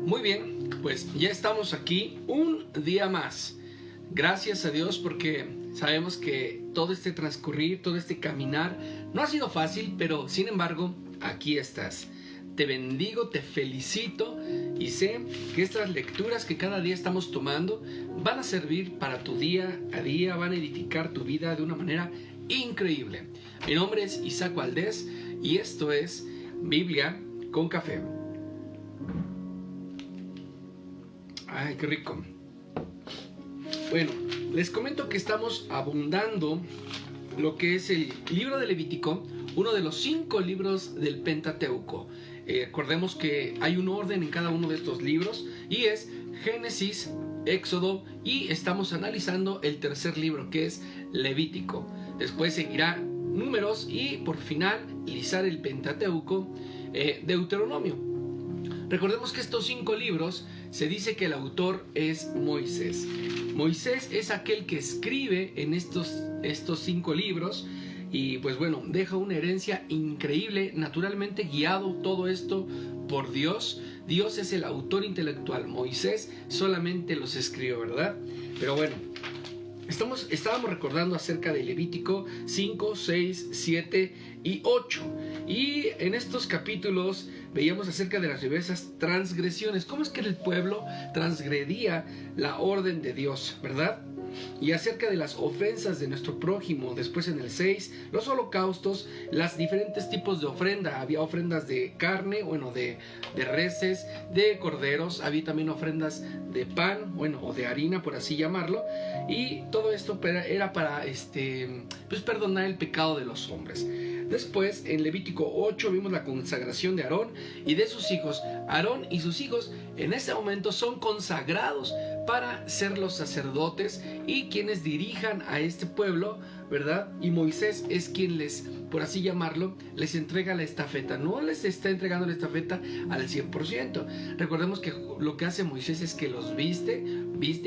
Muy bien, pues ya estamos aquí un día más. Gracias a Dios porque sabemos que todo este transcurrir, todo este caminar no ha sido fácil, pero sin embargo aquí estás. Te bendigo, te felicito y sé que estas lecturas que cada día estamos tomando van a servir para tu día a día, van a edificar tu vida de una manera increíble. Mi nombre es Isaac Valdés y esto es Biblia con Café. Ay, qué rico. Bueno, les comento que estamos abundando lo que es el libro de Levítico, uno de los 5 libros del Pentateuco. Recordemos que hay un orden en cada uno de estos libros y es Génesis, Éxodo y estamos analizando el tercer libro que es Levítico. Después seguirá Números y por finalizar el Pentateuco, Deuteronomio. Recordemos que estos 5 libros se dice que el autor es Moisés. Moisés es aquel que escribe en estos 5 libros y pues bueno, deja una herencia increíble, naturalmente guiado todo esto por Dios. Dios es el autor intelectual, Moisés solamente los escribió, ¿verdad? Pero bueno, estábamos recordando acerca de Levítico 5, 6, 7 y 8. Y en estos capítulos veíamos acerca de las diversas transgresiones. ¿Cómo es que el pueblo transgredía la orden de Dios, verdad? Y acerca de las ofensas de nuestro prójimo. Después en el 6, los holocaustos, los diferentes tipos de ofrenda. Había ofrendas de carne, bueno, de reses, de corderos. Había también ofrendas de pan, bueno, o de harina, por así llamarlo. Y todo esto era para pues perdonar el pecado de los hombres. Después, en Levítico 8, vimos la consagración de Aarón y de sus hijos. Aarón y sus hijos en este momento son consagrados para ser los sacerdotes y quienes dirijan a este pueblo, ¿verdad? Y Moisés es quien les, por así llamarlo, les entrega la estafeta. No les está entregando la estafeta al 100%. Recordemos que lo que hace Moisés es que los viste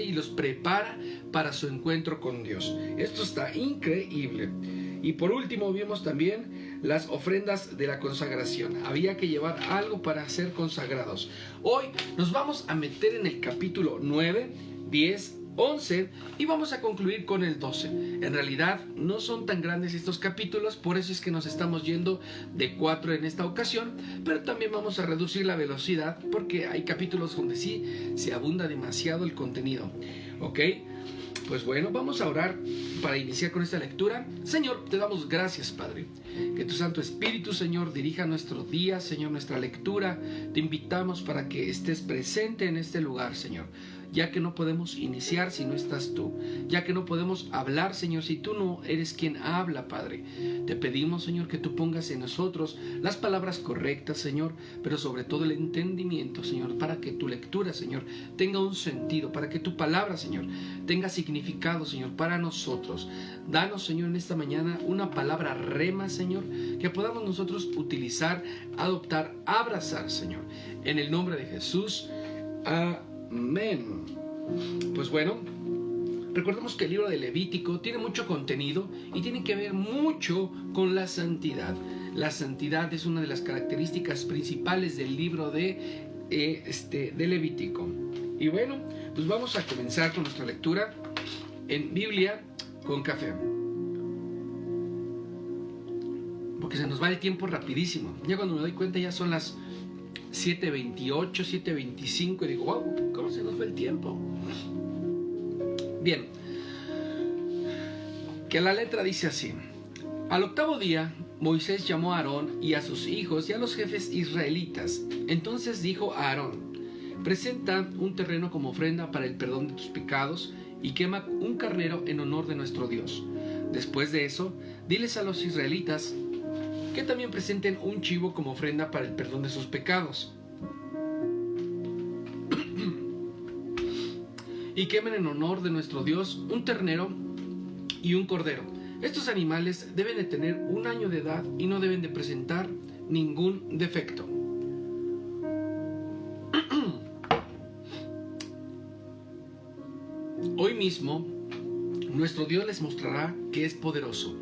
y los prepara para su encuentro con Dios. Esto está increíble. Y por último vimos también las ofrendas de la consagración. Había que llevar algo para ser consagrados. Hoy nos vamos a meter en el capítulo 9, 10, 11 y vamos a concluir con el 12. En realidad no son tan grandes estos capítulos, por eso es que nos estamos yendo de 4 en esta ocasión, pero también vamos a reducir la velocidad porque hay capítulos donde sí se abunda demasiado el contenido. ¿Ok? Pues bueno, vamos a orar para iniciar con esta lectura. Señor, te damos gracias, Padre. Que tu Santo Espíritu, Señor, dirija nuestro día, Señor, nuestra lectura. Te invitamos para que estés presente en este lugar, Señor. Ya que no podemos iniciar si no estás tú. Ya que no podemos hablar, Señor, si tú no eres quien habla, Padre. Te pedimos, Señor, que tú pongas en nosotros las palabras correctas, Señor, pero sobre todo el entendimiento, Señor, para que tu lectura, Señor, tenga un sentido, para que tu palabra, Señor, tenga significado, Señor, para nosotros. Danos, Señor, en esta mañana una palabra rema, Señor, que podamos nosotros utilizar, adoptar, abrazar, Señor. En el nombre de Jesús. Amén. Pues bueno, recordemos que el libro de Levítico tiene mucho contenido y tiene que ver mucho con la santidad. La santidad es una de las características principales del libro de Levítico. Y bueno, pues vamos a comenzar con nuestra lectura en Biblia con Café. Porque se nos va el tiempo rapidísimo. Ya cuando me doy cuenta ya son las 7:28, 7:25 y digo, wow, ¿cómo se nos fue el tiempo? Bien, que la letra dice así: al 8º día Moisés llamó a Aarón y a sus hijos y a los jefes israelitas. Entonces dijo a Aarón: presenta un terreno como ofrenda para el perdón de tus pecados y quema un carnero en honor de nuestro Dios. Después de eso, diles a los israelitas que también presenten un chivo como ofrenda para el perdón de sus pecados. Y quemen en honor de nuestro Dios un ternero y un cordero. Estos animales deben de tener 1 año de edad y no deben de presentar ningún defecto. Hoy mismo, nuestro Dios les mostrará que es poderoso.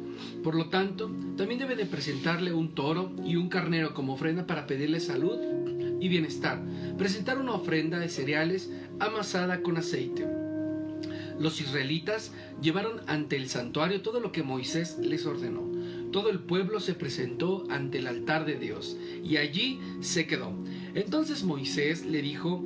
Por lo tanto, también debe de presentarle un toro y un carnero como ofrenda para pedirle salud y bienestar. Presentar una ofrenda de cereales amasada con aceite. Los israelitas llevaron ante el santuario todo lo que Moisés les ordenó. Todo el pueblo se presentó ante el altar de Dios y allí se quedó. Entonces Moisés le dijo: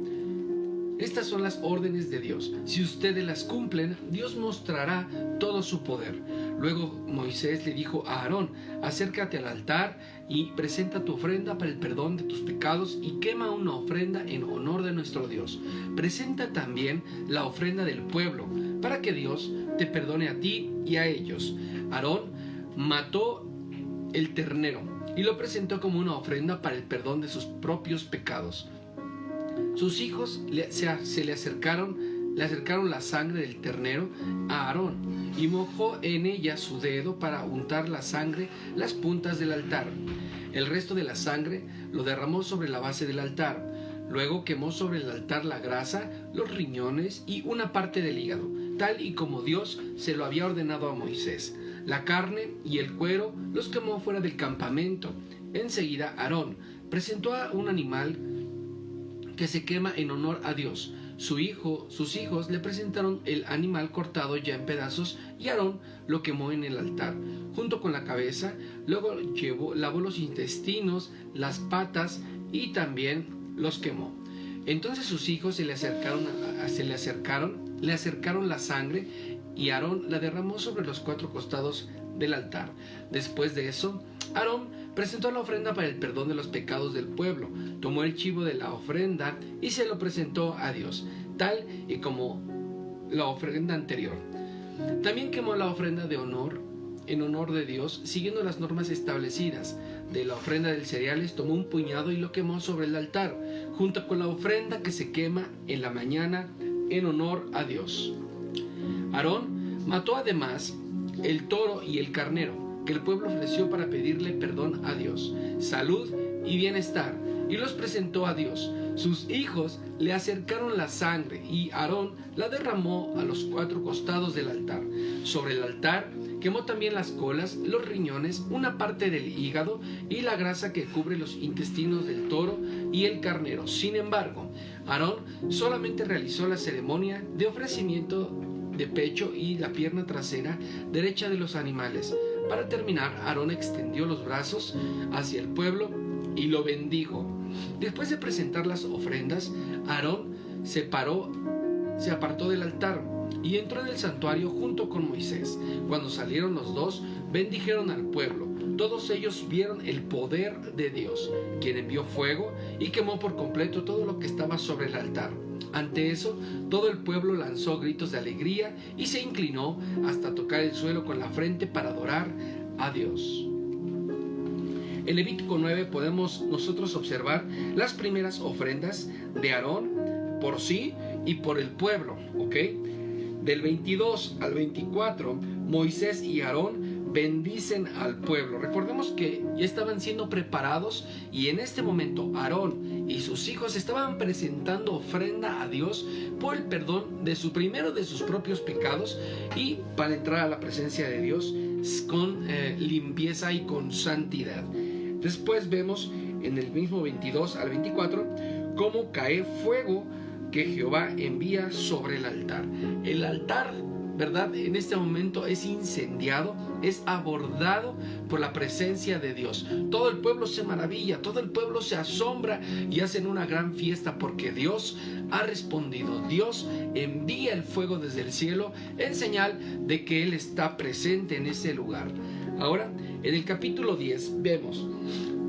estas son las órdenes de Dios. Si ustedes las cumplen, Dios mostrará todo su poder. Luego Moisés le dijo a Aarón: acércate al altar y presenta tu ofrenda para el perdón de tus pecados y quema una ofrenda en honor de nuestro Dios. Presenta también la ofrenda del pueblo, para que Dios te perdone a ti y a ellos. Aarón mató el ternero y lo presentó como una ofrenda para el perdón de sus propios pecados. Sus hijos se le acercaron la sangre del ternero a Aarón y mojó en ella su dedo para untar la sangre las puntas del altar. El resto de la sangre lo derramó sobre la base del altar. Luego quemó sobre el altar la grasa, los riñones y una parte del hígado, tal y como Dios se lo había ordenado a Moisés. La carne y el cuero los quemó fuera del campamento. Enseguida Aarón presentó a un animal que se quema en honor a Dios. Sus hijos le presentaron el animal cortado ya en pedazos y Aarón lo quemó en el altar, junto con la cabeza. Luego lavó los intestinos, las patas y también los quemó. Entonces sus hijos le acercaron la sangre y Aarón la derramó sobre los 4 costados del altar. Después de eso, Aarón presentó la ofrenda para el perdón de los pecados del pueblo. Tomó el chivo de la ofrenda y se lo presentó a Dios, tal y como la ofrenda anterior. También quemó la ofrenda en honor de Dios, siguiendo las normas establecidas. De la ofrenda de cereales tomó un puñado y lo quemó sobre el altar, junto con la ofrenda que se quema en la mañana en honor a Dios. Aarón mató además el toro y el carnero que el pueblo ofreció para pedirle perdón a Dios, salud y bienestar, y los presentó a Dios. Sus hijos le acercaron la sangre y Aarón la derramó a los 4 costados del altar. Sobre el altar quemó también las colas, los riñones, una parte del hígado y la grasa que cubre los intestinos del toro y el carnero. Sin embargo, Aarón solamente realizó la ceremonia de ofrecimiento de pecho y la pierna trasera derecha de los animales. Para terminar, Aarón extendió los brazos hacia el pueblo y lo bendijo. Después de presentar las ofrendas, Aarón se apartó del altar y entró en el santuario junto con Moisés. Cuando salieron los dos, bendijeron al pueblo. Todos ellos vieron el poder de Dios, quien envió fuego y quemó por completo todo lo que estaba sobre el altar. Ante eso, todo el pueblo lanzó gritos de alegría y se inclinó hasta tocar el suelo con la frente para adorar a Dios. En Levítico 9 podemos nosotros observar las primeras ofrendas de Aarón por sí y por el pueblo, ¿ok? Del 22 al 24, Moisés y Aarón bendicen al pueblo. Recordemos que ya estaban siendo preparados y en este momento Aarón y sus hijos estaban presentando ofrenda a Dios por el perdón de sus propios pecados y para entrar a la presencia de Dios con limpieza y con santidad. Después vemos en el mismo 22 al 24 cómo cae fuego que Jehová envía sobre el altar. El altar, ¿verdad?, en este momento es incendiado, es abordado por la presencia de Dios. Todo el pueblo se maravilla, todo el pueblo se asombra y hacen una gran fiesta porque Dios ha respondido. Dios envía el fuego desde el cielo en señal de que Él está presente en ese lugar. Ahora, en el capítulo 10 vemos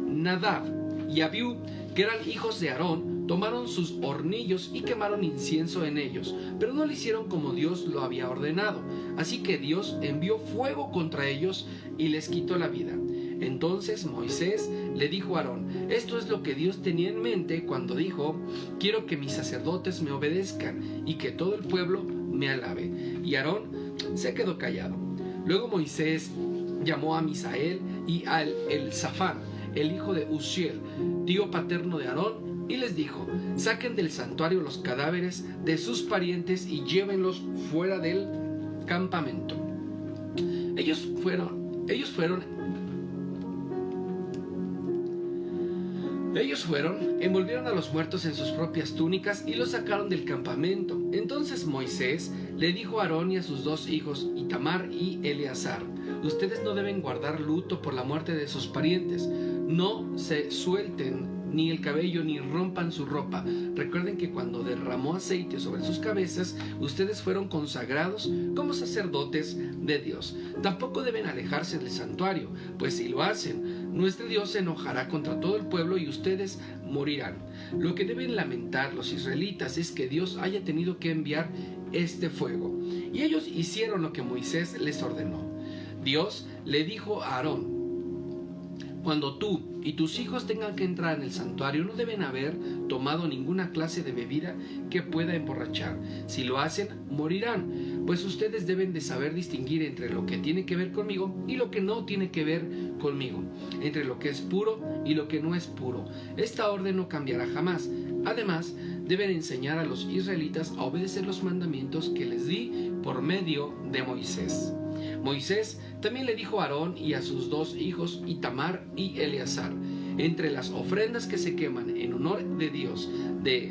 Nadab y Abiú, que eran hijos de Aarón, tomaron sus hornillos y quemaron incienso en ellos, pero no lo hicieron como Dios lo había ordenado. Así que Dios envió fuego contra ellos y les quitó la vida. Entonces Moisés le dijo a Aarón: esto es lo que Dios tenía en mente cuando dijo: quiero que mis sacerdotes me obedezcan y que todo el pueblo me alabe. Y Aarón se quedó callado. Luego Moisés llamó a Misael y a Elzafán, el hijo de Uziel, tío paterno de Aarón, y les dijo: saquen del santuario los cadáveres de sus parientes y llévenlos fuera del campamento. Ellos fueron Ellos fueron, envolvieron a los muertos en sus propias túnicas y los sacaron del campamento. Entonces Moisés le dijo a Aarón y a sus 2 hijos, Itamar y Eleazar: ustedes no deben guardar luto por la muerte de sus parientes. No se suelten ni el cabello ni rompan su ropa. Recuerden que cuando derramó aceite sobre sus cabezas, ustedes fueron consagrados como sacerdotes de Dios. Tampoco deben alejarse del santuario, pues si lo hacen, nuestro Dios se enojará contra todo el pueblo y ustedes morirán. Lo que deben lamentar los israelitas es que Dios haya tenido que enviar este fuego. Y ellos hicieron lo que Moisés les ordenó. Dios le dijo a Aarón: cuando tú y tus hijos tengan que entrar en el santuario, no deben haber tomado ninguna clase de bebida que pueda emborrachar. Si lo hacen, morirán, pues ustedes deben de saber distinguir entre lo que tiene que ver conmigo y lo que no tiene que ver conmigo, entre lo que es puro y lo que no es puro. Esta orden no cambiará jamás. Además, deben enseñar a los israelitas a obedecer los mandamientos que les di por medio de Moisés. Moisés también le dijo a Aarón y a sus 2 hijos, Itamar y Eleazar: entre las ofrendas que se queman en honor de Dios,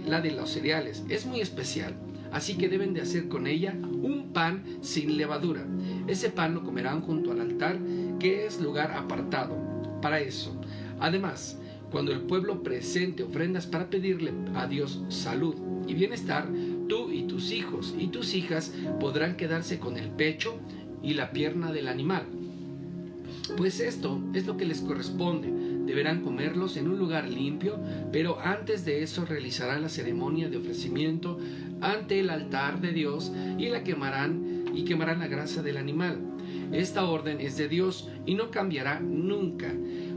la de los cereales es muy especial, así que deben de hacer con ella un pan sin levadura. Ese pan lo comerán junto al altar, que es lugar apartado para eso. Además, cuando el pueblo presente ofrendas para pedirle a Dios salud y bienestar, tú y tus hijos y tus hijas podrán quedarse con el pecho y la pierna del animal, pues esto es lo que les corresponde. Deberán comerlos en un lugar limpio, pero antes de eso realizarán la ceremonia de ofrecimiento ante el altar de Dios y quemarán la grasa del animal. Esta orden es de Dios y no cambiará nunca.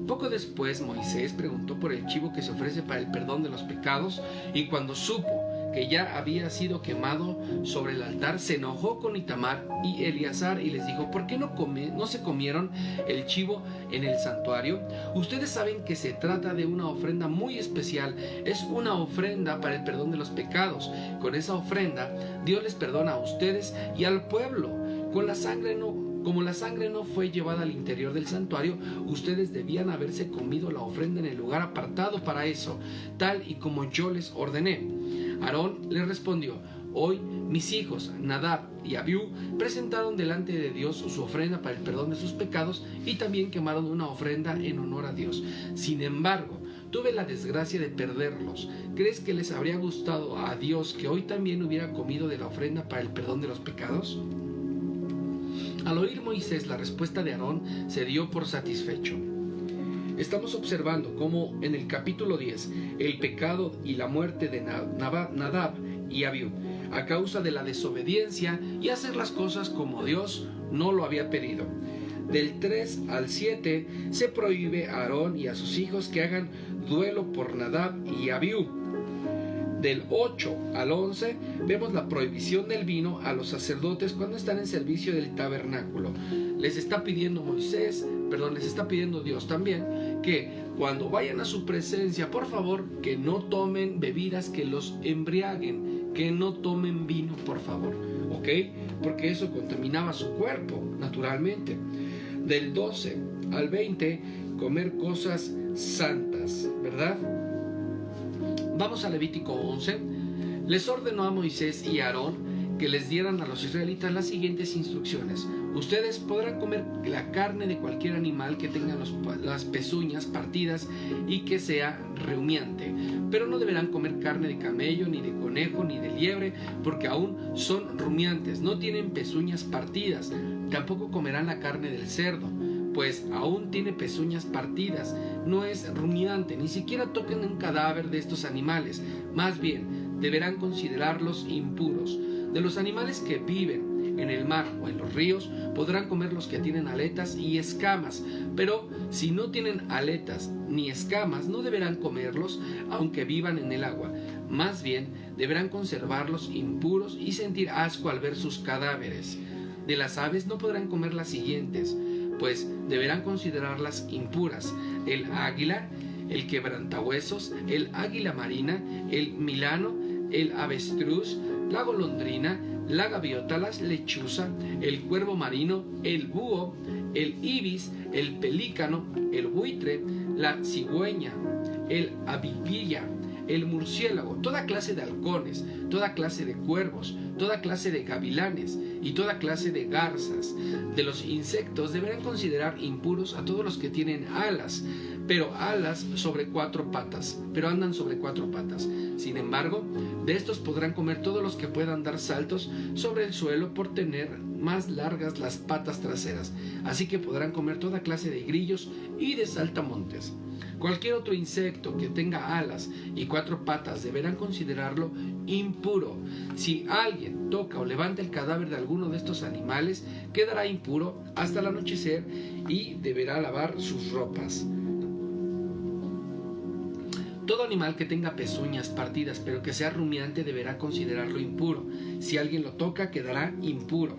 Poco después Moisés preguntó por el chivo que se ofrece para el perdón de los pecados, y cuando supo que ya había sido quemado sobre el altar, se enojó con Itamar y Eleazar y les dijo: ¿por qué no se comieron el chivo en el santuario? Ustedes saben que se trata de una ofrenda muy especial. Es una ofrenda para el perdón de los pecados. Con esa ofrenda Dios les perdona a ustedes y al pueblo. Como la sangre no fue llevada al interior del santuario, ustedes debían haberse comido la ofrenda en el lugar apartado para eso, tal y como yo les ordené. Aarón les respondió: hoy mis hijos Nadab y Abiú presentaron delante de Dios su ofrenda para el perdón de sus pecados y también quemaron una ofrenda en honor a Dios. Sin embargo, tuve la desgracia de perderlos. ¿Crees que les habría gustado a Dios que hoy también hubiera comido de la ofrenda para el perdón de los pecados? Al oír Moisés la respuesta de Aarón, se dio por satisfecho. Estamos observando cómo en el capítulo 10 el pecado y la muerte de Nadab y Abiú, a causa de la desobediencia y hacer las cosas como Dios no lo había pedido. Del 3 al 7 se prohíbe a Aarón y a sus hijos que hagan duelo por Nadab y Abiú. Del 8 al 11 vemos la prohibición del vino a los sacerdotes cuando están en servicio del tabernáculo. Les está pidiendo Dios también que cuando vayan a su presencia, por favor, que no tomen bebidas que los embriaguen, que no tomen vino, por favor, ¿ok? Porque eso contaminaba su cuerpo, naturalmente. Del 12 al 20, comer cosas santas, ¿verdad? Vamos a Levítico 11. Les ordenó a Moisés y a Aarón que les dieran a los israelitas las siguientes instrucciones. Ustedes podrán comer la carne de cualquier animal que tenga las pezuñas partidas y que sea rumiante, pero no deberán comer carne de camello, ni de conejo, ni de liebre, porque aún son rumiantes, no tienen pezuñas partidas. Tampoco comerán la carne del cerdo, pues aún tiene pezuñas partidas, no es rumiante. Ni siquiera toquen un cadáver de estos animales, más bien deberán considerarlos impuros. De los animales que viven en el mar o en los ríos, podrán comer los que tienen aletas y escamas, pero si no tienen aletas ni escamas, no deberán comerlos aunque vivan en el agua. Más bien deberán conservarlos impuros y sentir asco al ver sus cadáveres. De las aves no podrán comer las siguientes, pues deberán considerarlas impuras: el águila, el quebrantahuesos, el águila marina, el milano, el avestruz, la golondrina, la gaviota, la lechuza, el cuervo marino, el búho, el ibis, el pelícano, el buitre, la cigüeña, el abibilla, el murciélago, toda clase de halcones, toda clase de cuervos, toda clase de gavilanes y toda clase de garzas. De los insectos deberán considerar impuros a todos los que tienen alas, pero alas sobre 4 patas, pero andan sobre 4 patas. Sin embargo, de estos podrán comer todos los que puedan dar saltos sobre el suelo por tener más largas las patas traseras. Así que podrán comer toda clase de grillos y de saltamontes. Cualquier otro insecto que tenga alas y 4 patas deberán considerarlo impuro. Si alguien toca o levanta el cadáver de alguno de estos animales, quedará impuro hasta el anochecer y deberá lavar sus ropas. Todo animal que tenga pezuñas partidas pero que sea rumiante deberá considerarlo impuro. Si alguien lo toca, quedará impuro.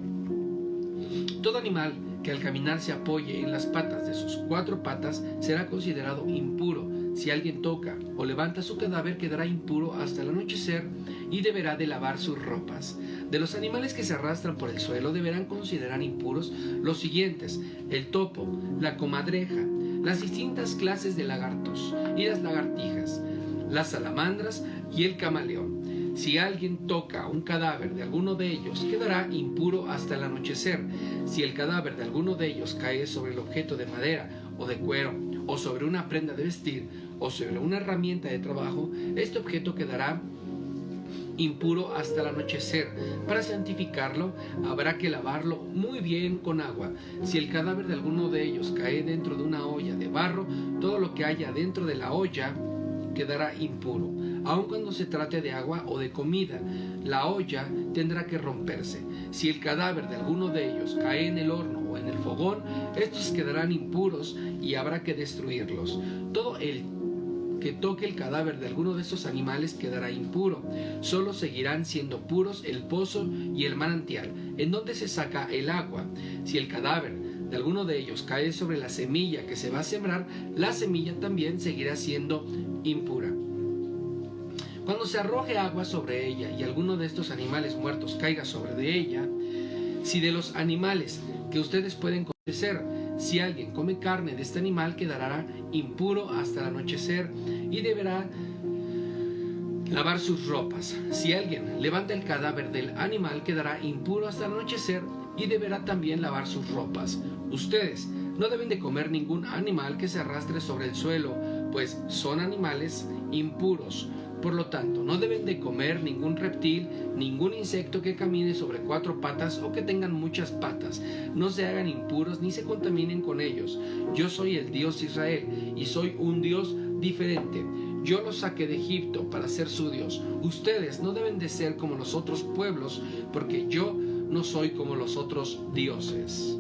Todo animal que al caminar se apoye en las patas de sus 4 patas será considerado impuro. Si alguien toca o levanta su cadáver, quedará impuro hasta el anochecer y deberá de lavar sus ropas. De los animales que se arrastran por el suelo deberán considerar impuros los siguientes: el topo, la comadreja, las distintas clases de lagartos y las lagartijas, las salamandras y el camaleón. Si alguien toca un cadáver de alguno de ellos, quedará impuro hasta el anochecer. Si el cadáver de alguno de ellos cae sobre el objeto de madera o de cuero, o sobre una prenda de vestir, o sobre una herramienta de trabajo, este objeto quedará impuro hasta el anochecer. Para santificarlo, habrá que lavarlo muy bien con agua. Si el cadáver de alguno de ellos cae dentro de una olla de barro, todo lo que haya dentro de la olla quedará impuro, aun cuando se trate de agua o de comida. La olla tendrá que romperse. Si el cadáver de alguno de ellos cae en el horno o en el fogón, estos quedarán impuros y habrá que destruirlos. Todo el que toque el cadáver de alguno de estos animales quedará impuro. Solo seguirán siendo puros el pozo y el manantial, en donde se saca el agua. Si el cadáver de alguno de ellos cae sobre la semilla que se va a sembrar, la semilla también seguirá siendo impura. Cuando se arroje agua sobre ella y alguno de estos animales muertos caiga sobre de ella, si de los animales que ustedes pueden conocer, si alguien come carne de este animal, quedará impuro hasta el anochecer y deberá lavar sus ropas. Si alguien levanta el cadáver del animal, quedará impuro hasta el anochecer y deberá también lavar sus ropas. Ustedes no deben de comer ningún animal que se arrastre sobre el suelo, pues son animales impuros. Por lo tanto, no deben de comer ningún reptil, ningún insecto que camine sobre 4 patas o que tengan muchas patas. No se hagan impuros ni se contaminen con ellos. Yo soy el Dios de Israel y soy un Dios diferente. Yo los saqué de Egipto para ser su Dios. Ustedes no deben de ser como los otros pueblos, porque yo no soy como los otros dioses.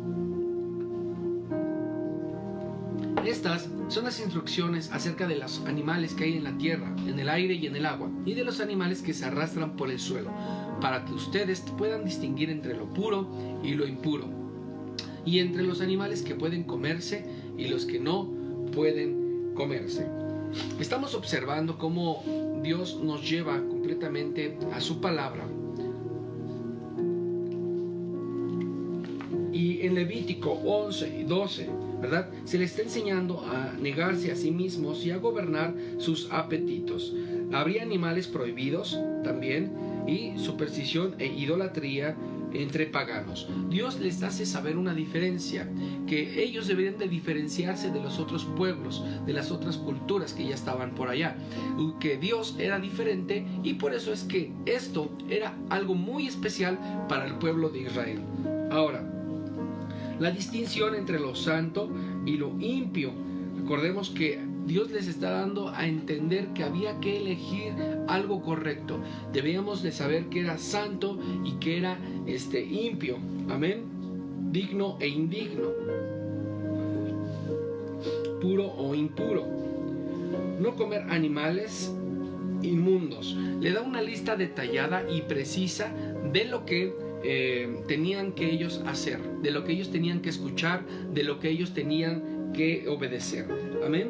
Estas son las instrucciones acerca de los animales que hay en la tierra, en el aire y en el agua, y de los animales que se arrastran por el suelo, para que ustedes puedan distinguir entre lo puro y lo impuro, y entre los animales que pueden comerse y los que no pueden comerse. Estamos observando cómo Dios nos lleva completamente a su palabra. Y en Levítico 11 y 12, ¿verdad?, se le está enseñando a negarse a sí mismos y a gobernar sus apetitos. Habría animales prohibidos también, y superstición e idolatría entre paganos. Dios les hace saber una diferencia, que ellos deberían de diferenciarse de los otros pueblos, de las otras culturas que ya estaban por allá, que Dios era diferente, y por eso es que esto era algo muy especial para el pueblo de Israel. Ahora, la distinción entre lo santo y lo impio. Recordemos que Dios les está dando a entender que había que elegir algo correcto. Debíamos de saber que era santo y que era impio. Amén. Digno e indigno. Puro o impuro. No comer animales inmundos. Le da una lista detallada y precisa de lo que tenían que ellos hacer, de lo que ellos tenían que escuchar, de lo que ellos tenían que obedecer. Amén.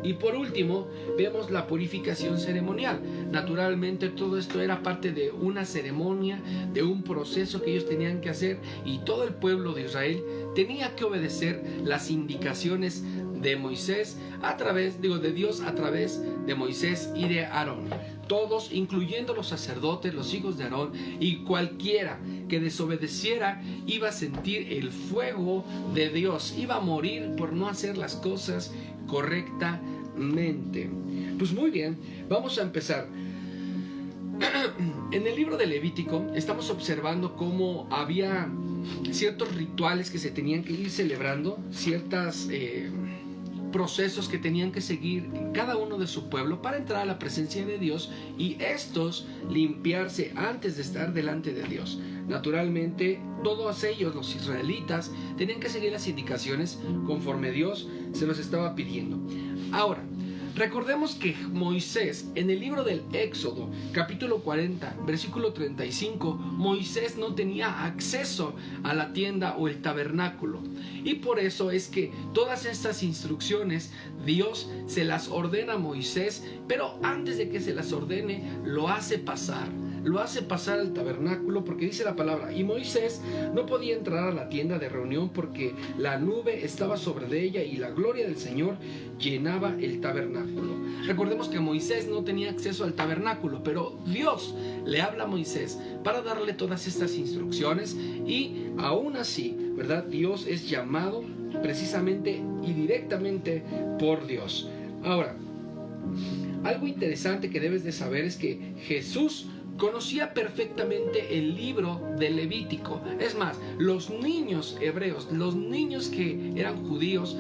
Y por último, vemos la purificación ceremonial. Naturalmente, todo esto era parte de una ceremonia, de un proceso que ellos tenían que hacer, y todo el pueblo de Israel tenía que obedecer las indicaciones de Moisés de Dios a través de Moisés y de Aarón. Todos, incluyendo los sacerdotes, los hijos de Aarón, y cualquiera que desobedeciera iba a sentir el fuego de Dios, iba a morir por no hacer las cosas correctamente. Pues muy bien, vamos a empezar. En el libro de Levítico estamos observando cómo había ciertos rituales que se tenían que ir celebrando, ciertos procesos que tenían que seguir cada uno de su pueblo para entrar a la presencia de Dios, y estos limpiarse antes de estar delante de Dios. Naturalmente, todos ellos, los israelitas, tenían que seguir las indicaciones conforme Dios se los estaba pidiendo. Ahora, recordemos que Moisés, en el libro del Éxodo, capítulo 40, versículo 35, Moisés no tenía acceso a la tienda o el tabernáculo. Y por eso es que todas estas instrucciones Dios se las ordena a Moisés, pero antes de que se las ordene, lo hace pasar al tabernáculo, porque dice la palabra: y Moisés no podía entrar a la tienda de reunión porque la nube estaba sobre de ella y la gloria del Señor llenaba el tabernáculo. Recordemos que Moisés no tenía acceso al tabernáculo, pero Dios le habla a Moisés para darle todas estas instrucciones, y aún así, ¿verdad?, Dios es llamado precisamente y directamente por Dios. Ahora, algo interesante que debes de saber es que Jesús conocía perfectamente el libro de Levítico. Es más, los niños hebreos, los niños que eran judíos,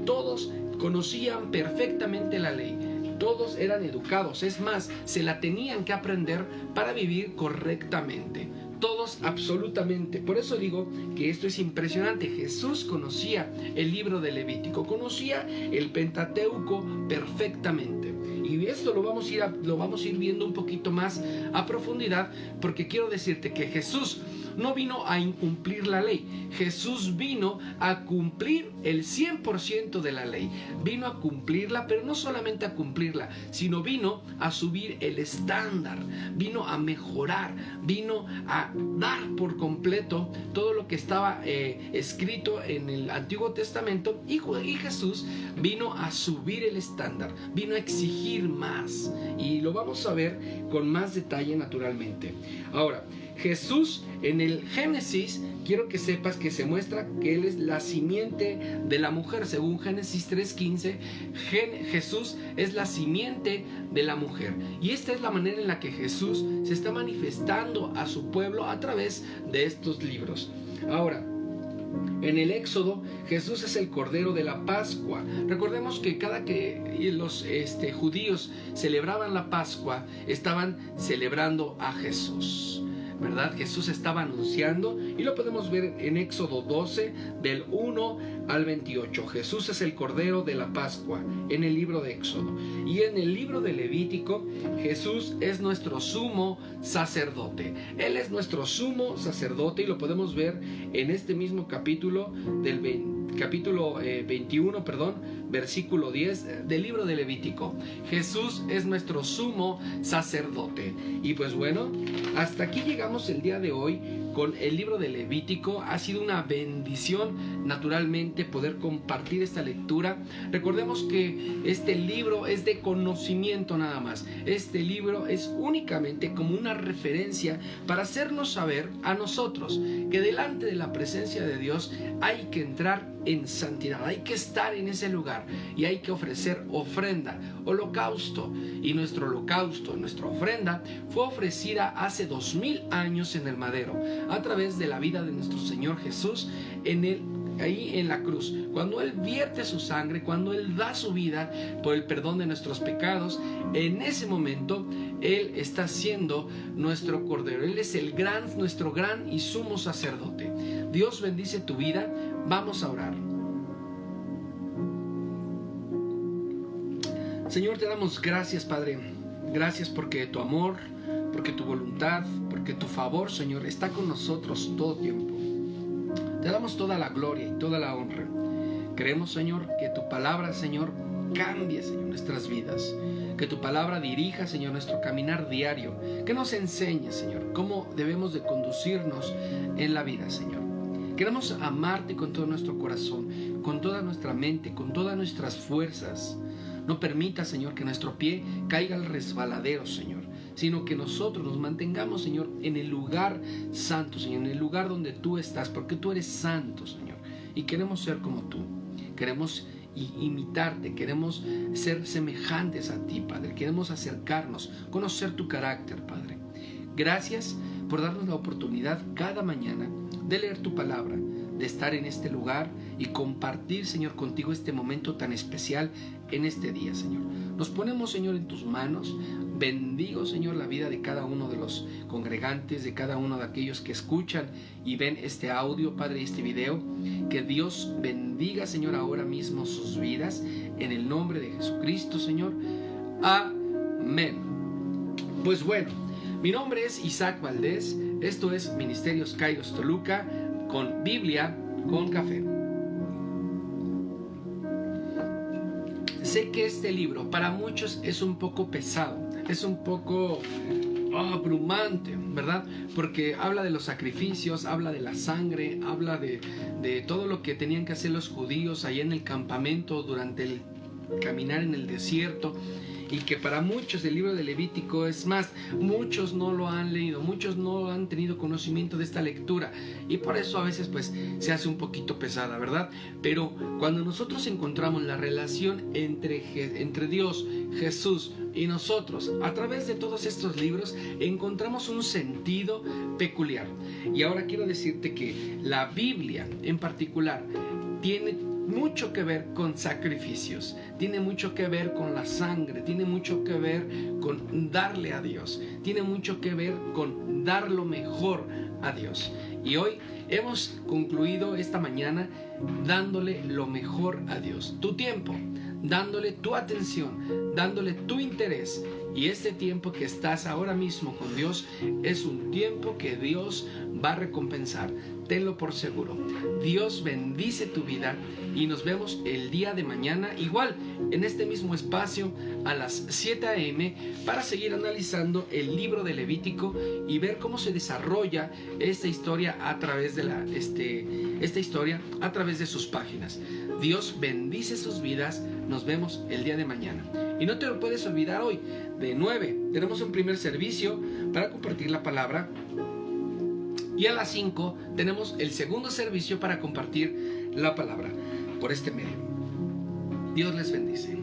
todos conocían perfectamente la ley. Todos eran educados, es más, se la tenían que aprender para vivir correctamente. Todos, absolutamente. Por eso digo que esto es impresionante. Jesús conocía el libro de Levítico, conocía el Pentateuco perfectamente. Y esto lo vamos a ir viendo un poquito más a profundidad, porque quiero decirte que Jesús no vino a incumplir la ley. Jesús vino a cumplir el 100% de la ley. Vino a cumplirla, pero no solamente a cumplirla, sino vino a subir el estándar, vino a mejorar, vino a dar por completo todo lo que estaba escrito en el Antiguo Testamento, y Jesús vino a subir el estándar, vino a exigir más, y lo vamos a ver con más detalle naturalmente. Ahora, Jesús en el Génesis, quiero que sepas que se muestra que Él es la simiente de la mujer. Según Génesis 3:15, Jesús es la simiente de la mujer. Y esta es la manera en la que Jesús se está manifestando a su pueblo a través de estos libros. Ahora, en el Éxodo, Jesús es el Cordero de la Pascua. Recordemos que cada que los judíos celebraban la Pascua, estaban celebrando a Jesús, ¿verdad? Jesús estaba anunciando, y lo podemos ver en Éxodo 12, del 1 al 28. Jesús es el Cordero de la Pascua en el libro de Éxodo. Y en el libro de Levítico, Jesús es nuestro sumo sacerdote. Él es nuestro sumo sacerdote, y lo podemos ver en este mismo capítulo capítulo 21, versículo 10 del libro de Levítico. Jesús es nuestro sumo sacerdote. Y pues bueno, hasta aquí llegamos el día de hoy con el libro de Levítico. Ha sido una bendición naturalmente poder compartir esta lectura. Recordemos que este libro es de conocimiento nada más. Este libro es únicamente como una referencia para hacernos saber a nosotros que delante de la presencia de Dios hay que entrar en santidad, hay que estar en ese lugar y hay que ofrecer ofrenda, holocausto. Y nuestro holocausto, nuestra ofrenda, fue ofrecida hace 2000 años en el madero, a través de la vida de nuestro Señor Jesús ahí en la cruz. Cuando Él vierte su sangre, cuando Él da su vida por el perdón de nuestros pecados, en ese momento Él está siendo nuestro Cordero. Él es nuestro gran y sumo sacerdote. Dios bendice tu vida. Vamos a orar. Señor, te damos gracias, Padre. Gracias porque tu amor, porque tu voluntad, porque tu favor, Señor, está con nosotros todo tiempo. Te damos toda la gloria y toda la honra. Creemos, Señor, que tu palabra, Señor, cambie, Señor, nuestras vidas. Que tu palabra dirija, Señor, nuestro caminar diario. Que nos enseñe, Señor, cómo debemos de conducirnos en la vida, Señor. Queremos amarte con todo nuestro corazón, con toda nuestra mente, con todas nuestras fuerzas. No permita, Señor, que nuestro pie caiga al resbaladero, Señor, sino que nosotros nos mantengamos, Señor, en el lugar santo, Señor, en el lugar donde tú estás, porque tú eres santo, Señor, y queremos ser como tú. Queremos imitarte, queremos ser semejantes a ti, Padre. Queremos acercarnos, conocer tu carácter, Padre. Gracias por darnos la oportunidad cada mañana de leer tu palabra, de estar en este lugar y compartir, Señor, contigo este momento tan especial en este día, Señor. Nos ponemos, Señor, en tus manos. Bendigo, Señor, la vida de cada uno de los congregantes, de cada uno de aquellos que escuchan y ven este audio, Padre, este video. Que Dios bendiga, Señor, ahora mismo sus vidas, en el nombre de Jesucristo, Señor. Amén. Pues bueno, mi nombre es Isaac Valdés. Esto es Ministerios Kairos Toluca, con Biblia con café. Sé que este libro para muchos es un poco pesado, es un poco abrumante, ¿verdad? Porque habla de los sacrificios, habla de la sangre, habla de todo lo que tenían que hacer los judíos allá en el campamento durante el caminar en el desierto. Y que para muchos el libro de Levítico, es más, muchos no lo han leído, muchos no han tenido conocimiento de esta lectura, y por eso a veces pues se hace un poquito pesada, ¿verdad? Pero cuando nosotros encontramos la relación entre Dios, Jesús y nosotros, a través de todos estos libros, encontramos un sentido peculiar. Y ahora quiero decirte que la Biblia en particular tiene mucho que ver con sacrificios, tiene mucho que ver con la sangre, tiene mucho que ver con darle a Dios, tiene mucho que ver con dar lo mejor a Dios. Y hoy hemos concluido esta mañana dándole lo mejor a Dios, tu tiempo, dándole tu atención, dándole tu interés. Y este tiempo que estás ahora mismo con Dios es un tiempo que Dios va a recompensar. Tenlo por seguro. Dios bendice tu vida y nos vemos el día de mañana, igual en este mismo espacio a las 7 a.m. para seguir analizando el libro de Levítico y ver cómo se desarrolla esta historia a través de a través de sus páginas. Dios bendice sus vidas. Nos vemos el día de mañana. Y no te lo puedes olvidar, hoy de 9 tenemos un primer servicio para compartir la palabra. Y a las 5 tenemos el segundo servicio para compartir la palabra por este medio. Dios les bendice.